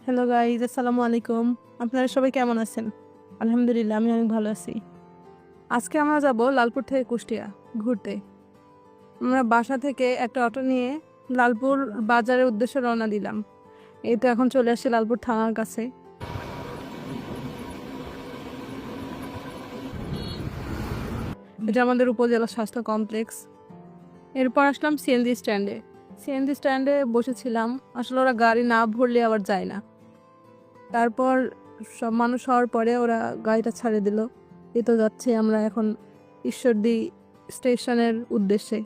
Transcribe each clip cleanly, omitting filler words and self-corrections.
Hello guys, আসসালামু আলাইকুম। আপনারা সবাই কেমন আছেন? আলহামদুলিল্লাহ, আমি অনেক ভালো আছি। আজকে আমরা যাব লালপুর থেকে কুষ্টিয়া ঘুরতে। আমরা বাসা থেকে একটা অটো নিয়ে লালপুর বাজারের উদ্দেশ্যে রওনা দিলাম। এই তো এখন চলে আসছি লালপুর থানার কাছে। এটা আমাদের উপজেলা স্বাস্থ্য কমপ্লেক্স। এরপর আসলাম সিএনজি স্ট্যান্ডে। সিএনজি স্ট্যান্ডে বসেছিলাম, আসলে ওরা গাড়ি না ভরলে আবার যায় না। তারপর সব মানুষ হওয়ার পরে ওরা গাড়িটা ছাড়ে দিল। এই তো যাচ্ছি আমরা এখন ঈশ্বরদী স্টেশনের উদ্দেশ্যে।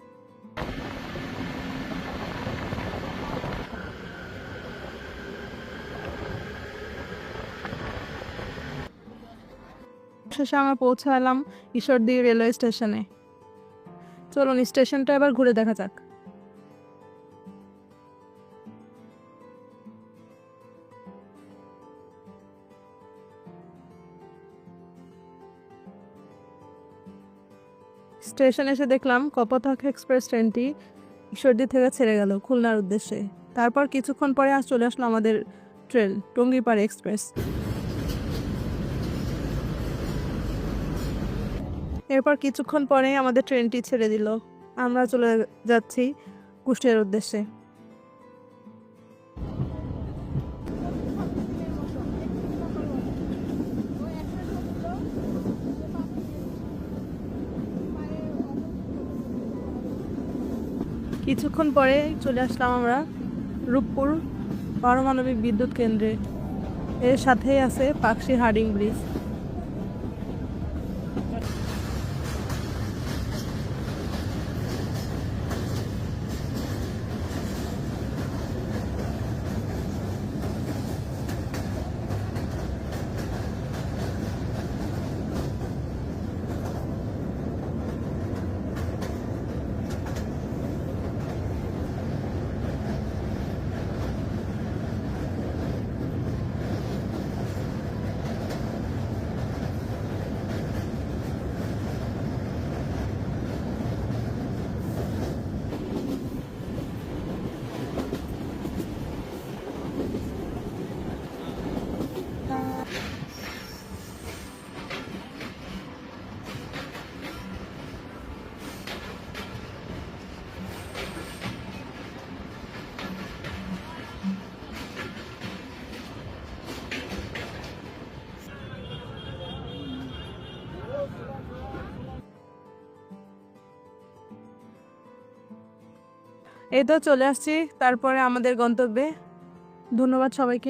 শেষে আমরা পৌঁছালাম ঈশ্বরদী রেলওয়ে স্টেশনে। চলুন স্টেশনটা এবার ঘুরে দেখা যাক। স্টেশনে এসে দেখলাম কপোতাক্ষ এক্সপ্রেস ট্রেনটি ঈশ্বরদী থেকে ছেড়ে গেল খুলনার উদ্দেশ্যে। তারপর কিছুক্ষণ পরে চলে আসলো আমাদের ট্রেন টঙ্গীপাড়া এক্সপ্রেস। এরপর কিছুক্ষণ পরে আমাদের ট্রেনটি ছেড়ে দিল। আমরা চলে যাচ্ছি কুষ্টিয়ার উদ্দেশ্যে। কিছুক্ষণ পরে চলে আসলাম আমরা রূপপুর পারমাণবিক বিদ্যুৎ কেন্দ্রে। এর সাথেই আছে পাকশি হার্ডিং ব্রিজ। এই তো চলে আসছি তারপরে আমাদের গন্তব্যে। ধন্যবাদ সবাইকে।